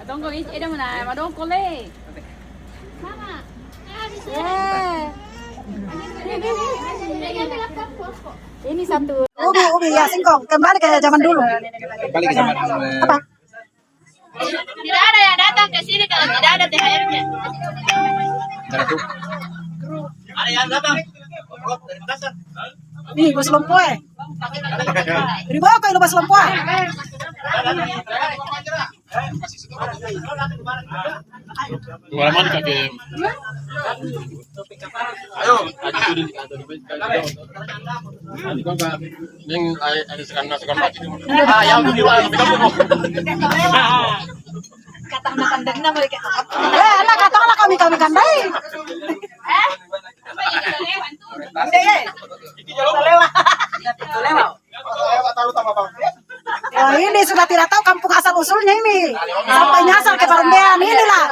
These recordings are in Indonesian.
Tunggu ini dah mana? Madong kole. Mama. Ini satu. Ubi ya singkong. Kembali ke zaman dulu. Kembali ke zaman dulu. Apa? Tidak ada yang datang ke sini kalau tidak ada THR-nya. Ada yang datang. Oh, dari Makassar. Nih, bos lompoe. Dibawa ke bos lompoe. Pengalaman kakek. Ayo. Neng ada sekarang mati. Yang di luar kamu. Kata anak kandang na mereka. Anak kata anak kami kandai. Wah, ini sudah tidak tahu kampung asal usulnya ini. Sampai nyasar ke Parembean inilah.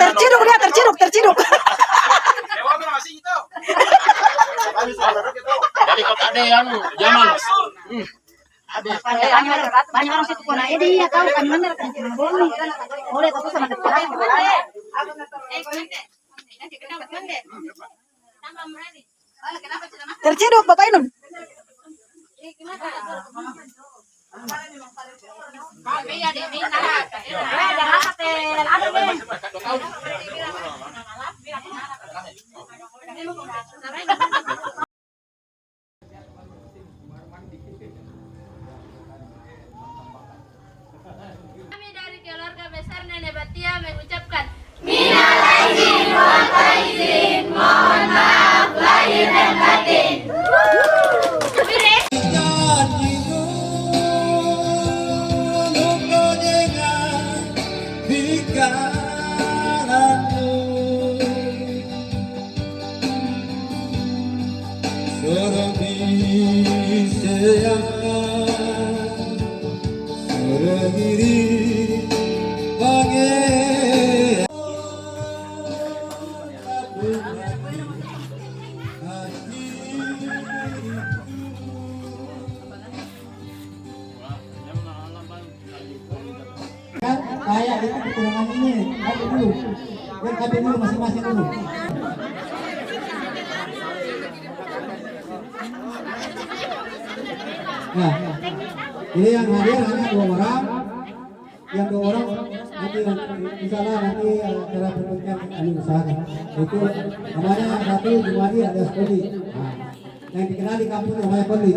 Terciduk dia, terciduk. Jadi kau tak ada yang zaman. Banyak orang situ kona ini ya tahu kan benar kan boleh tapi sama depan. Terciduk Bapak Inun. Kami dari keluarga besar Nenek Batia mengucapkan mohon maaf lahir dan batin. Kayak itu kekurangan ini, ambil dulu. Biar ambil dulu masing-masing dulu. Nah, ini yang hadir hanya 2 orang. Yang 2 orang nanti misalnya nanti cara bentuknya kami usahakan. Itu namanya satu Jumadi alias Kodi. Nah, yang dikenal di kampung namanya Kodi.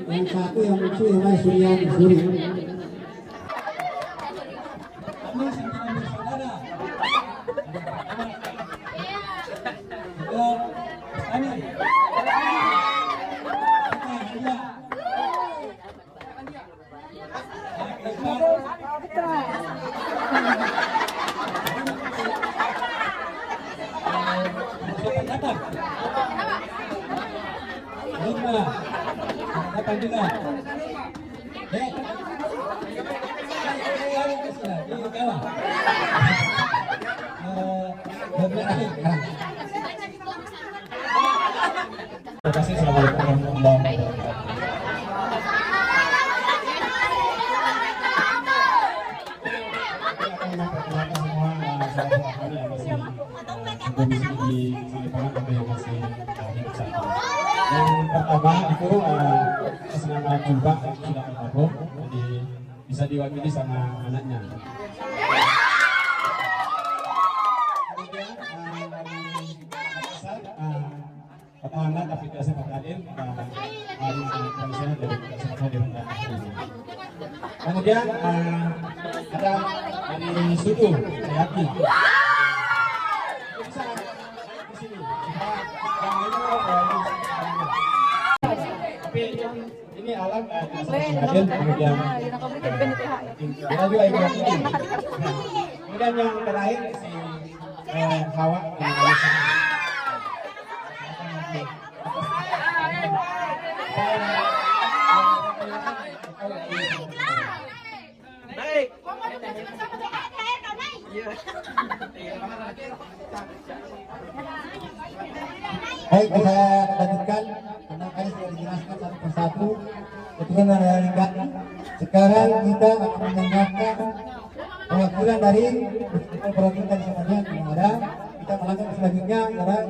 Yang satu yang muncul namanya Suryan Suri. Datang juga. Terima kasih. Assalamualaikum warahmatullahi wabarakatuh. Yang pertama itu kesenangan jumpa sudah almarhum, jadi bisa diwakili sama anaknya. Kemudian dari Makassar, Bapak Anak David Yasir Fakadin dan Ari Komisioner dari Komisioner. Kemudian ada dari Sudu Hayati. Tapi ini alat hadir kemudian kita juga ikut ini. Kemudian yang terakhir si Hawa yang baik, saya lanjutkan karena tadi sudah dijelaskan satu persatu. Ketika mendengarkan, sekarang kita akan mendengarkan perwakilan dari perwakilan semuanya yang ada. Kita melangkah selanjutnya adalah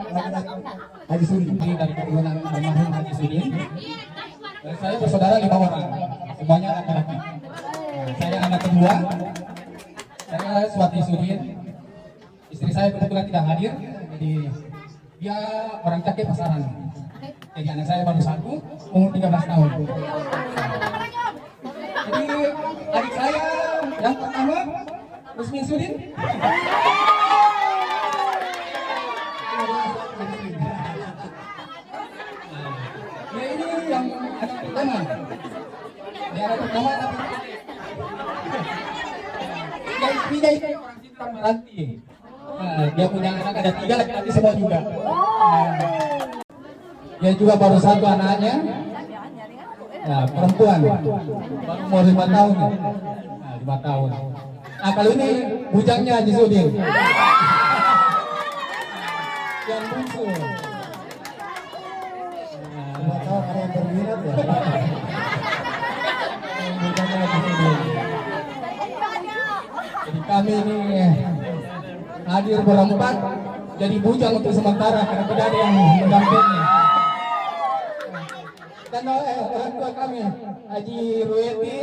Haji Sudi dari keturunan almarhum Haji Sudi. Saya bersaudara 5 orang, semuanya laki-laki. Saya anak kedua. Saya Swati Sudin. Istri saya kebetulan tidak hadir, jadi dia orang Cake Pasaran. Jadi anak saya baru 1, umur 13 tahun. Jadi adik saya yang pertama Rusmin Sudin. Ya ini yang anak pertama. Dia anak pertama tapi yang istrinya itu orang Sintang Meranti. Dia punya anak ada 3 laki-laki semua juga. Dia juga baru 1 anaknya. Nah, perempuan baru umur 5 tahun. Nah, 5 tahun. Nah, kalau ini bujangnya Haji Sudin. Yang bungsu. Nah, tahu ada yang berminat ya. Bujangnya Haji Sudin. Jadi kami ini hadir berempat jadi bujang untuk sementara karena tidak ada yang mendampingi. Dan orang tua kami Haji Rueti.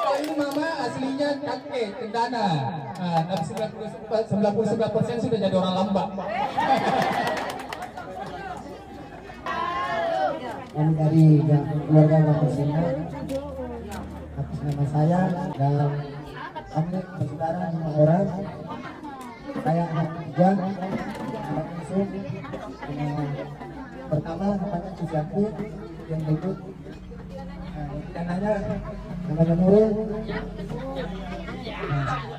Kalau ini mama aslinya kakek Kendana. Tapi 99% sudah jadi orang Lambak. Kami dari keluarga Bapak Sina atas nama saya dan kami bersaudara 5 orang. Saya anak ketiga, anak bungsu. Pertama namanya Cuciaku, yang berikut namanya Nurul.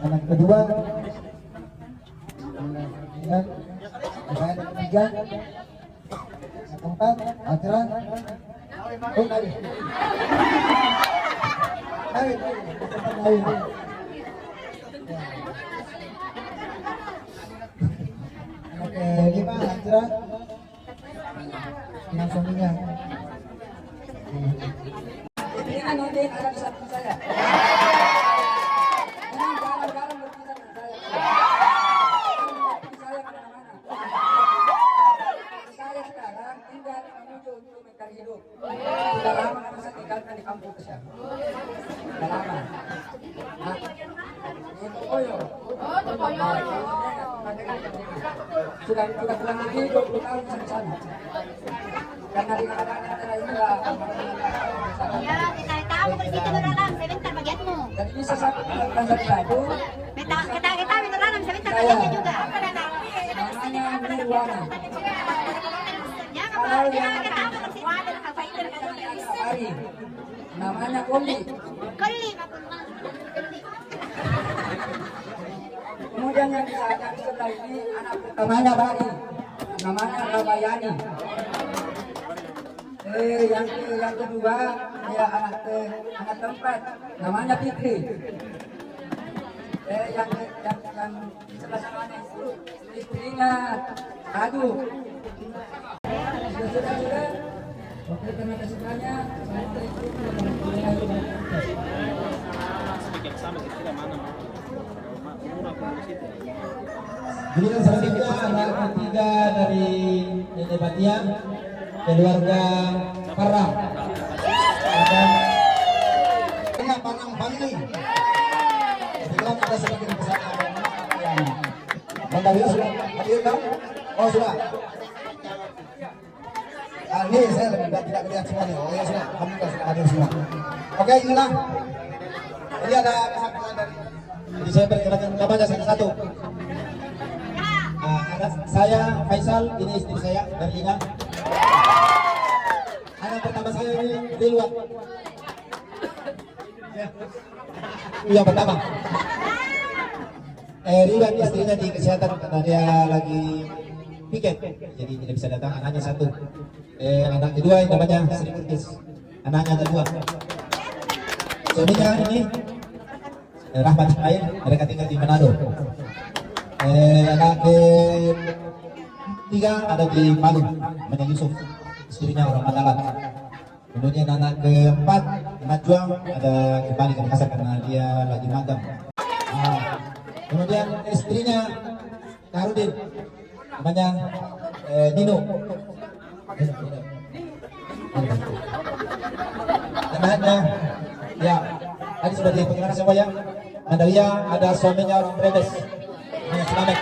Anak kedua saya anak ketiga, anak keempat Atra. Oh Nawi. Anak kelima Atra dengan suaminya. Ini anonin ada di samping saya. Jangan garang-garang berpisah dengan saya. Saya kemana-mana. Saya sekarang tinggal menuju untuk mencari hidup. Sudah lama saya tinggalkan di kampung besar. Sudah lama. Tokoyo. Sudah pulang lagi 20 tahun di sana. Karena di kadang-kadang inilah. Ya, kita tahu kalau situ beralam, sebentar bagianmu. Dan ini sesuatu yang satu. Kita beralam, sebentar bagiannya juga. Namanya Nirwana. Ya, kalau kita tahu kalau situ Hari. Namanya Koli. Kali. Kemudian yang saya sebelah ini anak pertamanya Bari. Namanya Ramayani. Yang kedua dia anak keempat namanya Fitri. Yang sebelah sana itu istrinya Adu. Sudah. Oke, terima kasih banyak. Kemudian selanjutnya anak ketiga dari Nenek Batia, keluarga Parang. Dan Panang Bangli. Kebetulan ada sebagian besar yang Bang Dawil sudah hadir kan? Oh sudah. Ini saya tidak melihat semuanya. Oh ya sudah, kamu sudah hadir semua. Oke, inilah. Jadi ada kesaksian dari. Jadi saya perkenalkan namanya satu-satu. Anak saya Faisal, ini istri saya Darlina. Anak pertama saya ini Rilwan. Yang pertama. Rilwan istrinya di kesehatan karena dia lagi piket, jadi tidak bisa datang. Anaknya 1. Anak kedua yang namanya Sri Murtis. Anaknya ada 2. Suaminya ini Rahmat Ismail, mereka tinggal di Manado. Anak ketiga ada di Palu, namanya Yusuf, istrinya orang Matalan. Kemudian anak keempat Najwa ada kembali ke Makassar karena dia lagi magang. Kemudian istrinya Karudin namanya Nino. Anaknya ya tadi sudah diperkenalkan semua ya. Mandalia ada suaminya orang Brebes, namanya Slamet.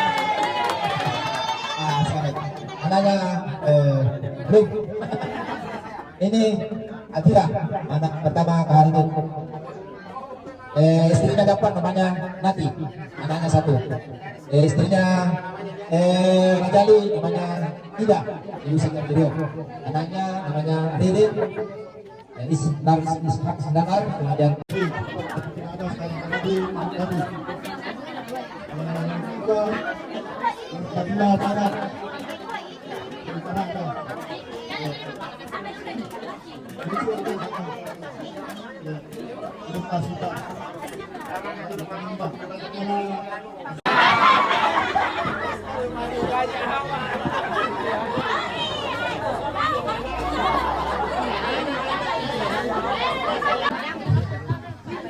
Slamet. Anaknya Blue. Ini Atira, anak pertama Karudin. Istrinya dapat namanya Nati, anaknya satu. Istrinya Rajali namanya Ida, ibu singkat video. Anaknya namanya Ririn, Isnar, kemudian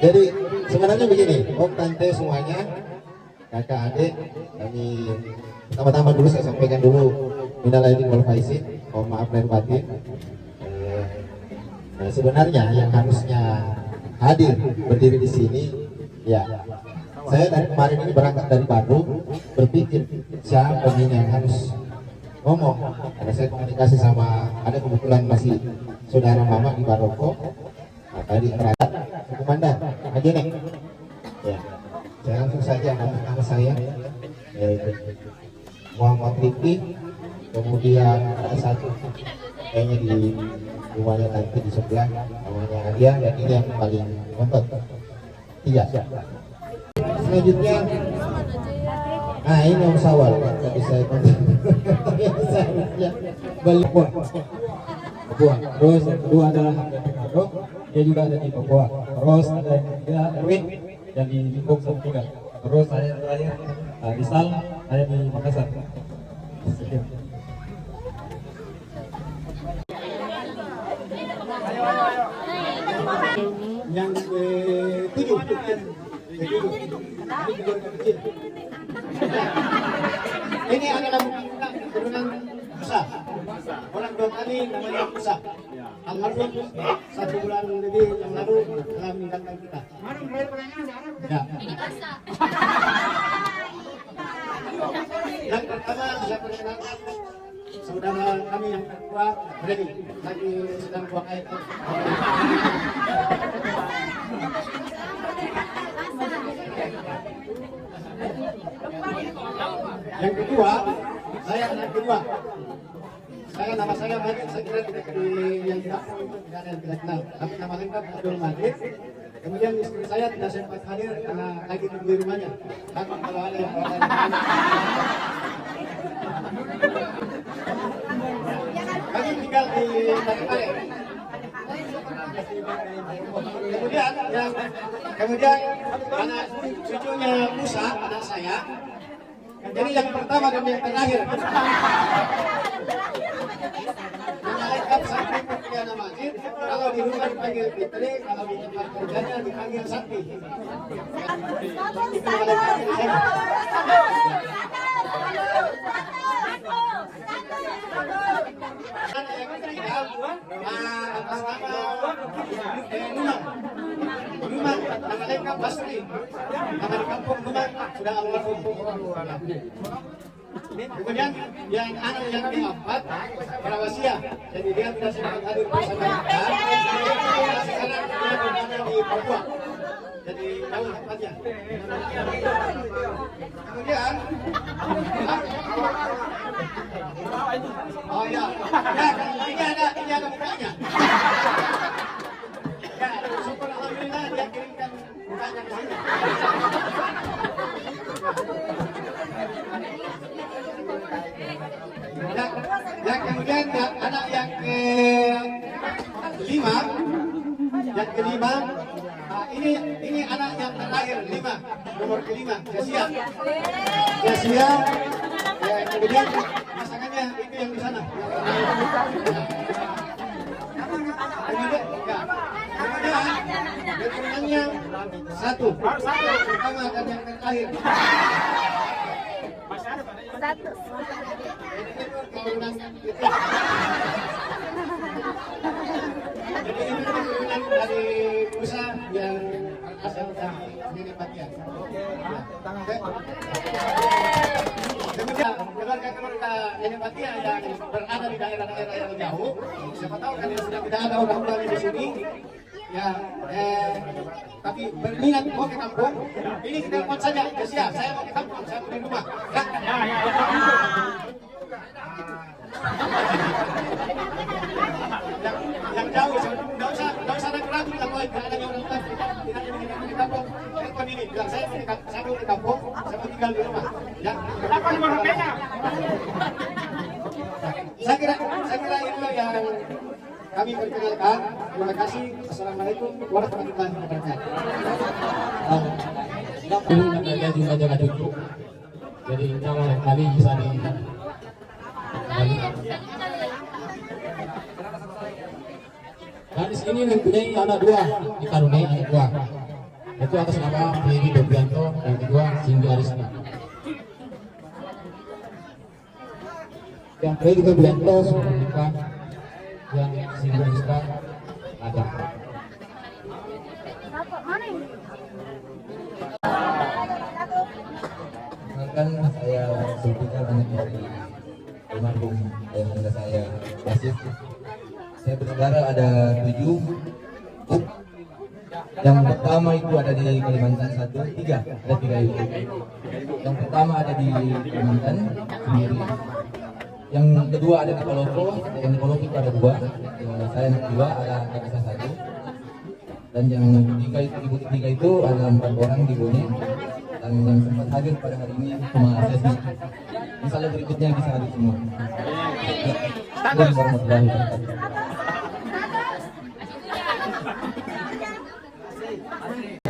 jadi sebenarnya begini, om tante semuanya, kakak adik, kami pertama-tama dulu saya sampaikan dulu minal aidin wal faizin, mohon maaf lahir batin. Sebenarnya yang harusnya hadir berdiri di sini, ya saya dari kemarin ini berangkat dari Bandung berpikir siapa ini yang harus ngomong. Karena saya komunikasi sama ada kebetulan masih saudara mama di Baroko, tadi kerajaan komandan Ajenek. Ya, saya langsung saja nama saya Muhammad Rifki. Kemudian ada satu kayaknya di rumahnya nanti di sebelah namanya Adia, dan ini yang paling kontot. Iya. Selanjutnya, ini Om Sawal, tadi saya kontak. Balik Papua. Terus yang kedua adalah Hamdan, dia juga ada di Papua. Terus ada yang ketiga Erwin yang di Limbok Salatiga. Terus saya terakhir Rizal, saya di Makassar. Yang ketujuh, ini adalah keturunan Musa. Orang tua kami namanya Musa. Almarhum 1 bulan lebih yang lalu telah meninggalkan kita. Ya. Yang pertama saya perkenalkan saudara kami yang kedua, Brady, lagi sedang buang air. Yang kedua, saya anak kedua. Nama saya Majid, saya kira tidak di yang tidak ada yang tidak kenal. Tapi nama lengkap Abdul Majid. Kemudian istri saya tidak sempat hadir karena lagi di rumahnya. Takut kalau ada yang kami tinggal di Tasikmalaya. Kemudian anak cucunya Musa, anak saya. Jadi yang pertama dan yang terakhir. Nama lengkap Sakti Putriana Majid. Kalau di rumah dipanggil Fitri, kalau di tempat kerjanya dipanggil Sakti. Itu nama lengkap saya. Numan, nama lengkap Basri. Nama di kampung Numan sudah almarhum. Kemudian yang anak yang keempat Prawasia, jadi dia tidak sempat hadir bersama kita. Sekarang dia berada di Papua, jadi jauh tempatnya. Kemudian oh ya, ini ada mukanya. Ya, syukur alhamdulillah dia kirimkan mukanya ke sini. Yang kemudian anak yang kelima, ini anak yang terakhir 5, nomor kelima, Jasia. Kemudian pasangannya itu yang di sana. keturunannya satu. Pertama dan yang terakhir. Keturunan dari Musa yang asal dari Nepatian. Kemudian keluarga Nepatian yang berada di daerah-daerah yang jauh, siapa tahu kan sudah tidak ada orang-orang di sini. Ya, tapi berminat mau ke kampung, ini kita telepon saja, ya, saya mau ke kampung, saya punya rumah. Yang jauh, nggak usah ragu kita mau ada yang orang tua tidak di kampung. Telepon ini, bilang saya mau ke kampung, saya mau tinggal di rumah. Ya, apa nomor HP-nya? Saya kira itu yang kami perkenalkan. Terima kasih. Assalamualaikum warahmatullahi wabarakatuh. Ada juga jaga cucu. Jadi insya Allah lain kali bisa di. Gadis ini mempunyai anak dua, dikaruniai anak dua. Itu atas nama Hedi Dobrianto, yang kedua Cindy Arisna. Yang Hedi Dobrianto sudah menikah, yang Cindy Arisna ada. Kan saya sebutkan anak dari almarhum ayahanda saya Asif. Saya bersaudara ada 7. Yang pertama itu ada di Kalimantan 3 itu. Yang pertama ada di Kalimantan sendiri. Yang kedua ada di Palopo. Yang di Palopo itu ada 2. Saya anak 2, ada kakak saya 1. Dan yang ketiga itu ibu ketiga itu ada 4 orang di Bone. Dan yang sempat hadir pada hari ini cuma saya sendiri. Misalnya berikutnya bisa hadir semua. Assalamualaikum warahmatullahi wabarakatuh.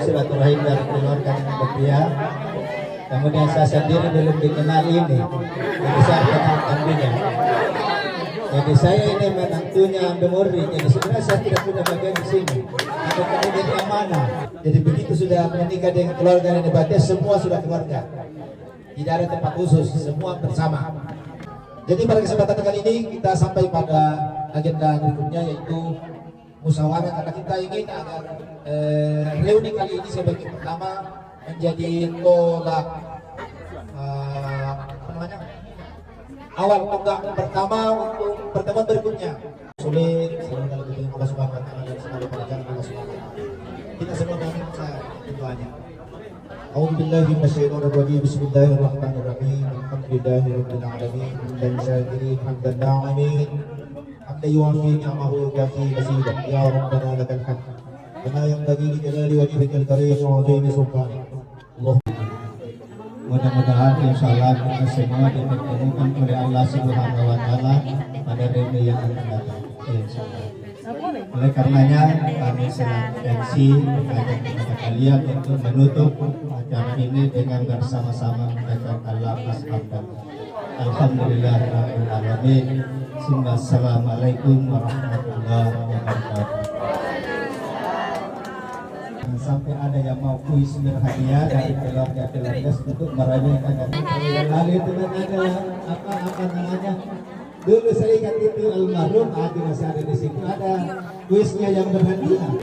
Silaturahim dari keluarga Nepatian. Kemudian saya sendiri belum dikenal ini, jadi saya kenal tentunya. Jadi saya ini menantunya memori. Jadi sebenarnya saya tidak punya bagian di sini. Atau kami jadi amanah. Jadi begitu sudah menikah dengan keluarga Nepatian, semua sudah keluarga. Tidak ada tempat khusus, semua bersama. Jadi pada kesempatan kali ini kita sampai pada agenda berikutnya, yaitu musyawarah, karena kita ingin agar reuni kali ini sebagai pertama menjadi tolak awal tonggak pertama untuk pertemuan berikutnya. Sulit selalu dalam bentuk Allah Subhanahu wa taala dan selalu pada jalan Allah Subhanahu wa taala. Kita semua meminta doanya. A'udzubillahi minasyaitonir rajim. Bismillahirrahmanirrahim. Alhamdulillahirabbil alamin. Dan syakirin hamdan na'imin. Hamdan yuwafi ni'amahu wa yukafi mazidah. Ya Rabbana lakal hamd. Kama yanbaghi li jalali wajhikal karim wa 'azimi sultanik. Allah. Mudah-mudahan insyaallah kita semua dipertemukan oleh Allah Subhanahu wa taala pada reuni yang akan datang. Insyaallah. Oleh karenanya kami selaku MC mengajak kepada kalian untuk menutup acara ini dengan bersama-sama mengucapkan Alhamdulillahirabbil alamin. Assalamualaikum warahmatullahi wabarakatuh. Sampai ada yang mau kuis berhadiah dari keluarga untuk merayakan hal itu. Ada apa namanya? Dulu saya ingat itu almarhum Adi masih ada di situ, ada kuisnya yang berhadiah.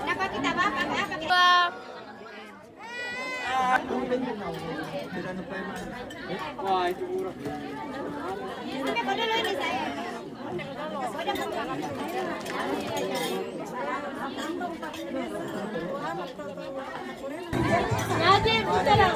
Kenapa kita bapak? Wah, itu murah. Sampai kau dulu ini saya. Najib, kita lah.